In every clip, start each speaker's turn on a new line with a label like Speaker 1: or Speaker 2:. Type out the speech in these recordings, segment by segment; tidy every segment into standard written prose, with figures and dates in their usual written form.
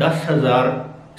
Speaker 1: 10,000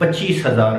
Speaker 1: 25,000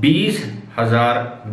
Speaker 1: 20,000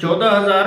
Speaker 1: 14,000,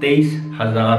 Speaker 1: 23,000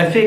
Speaker 1: FA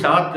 Speaker 1: 7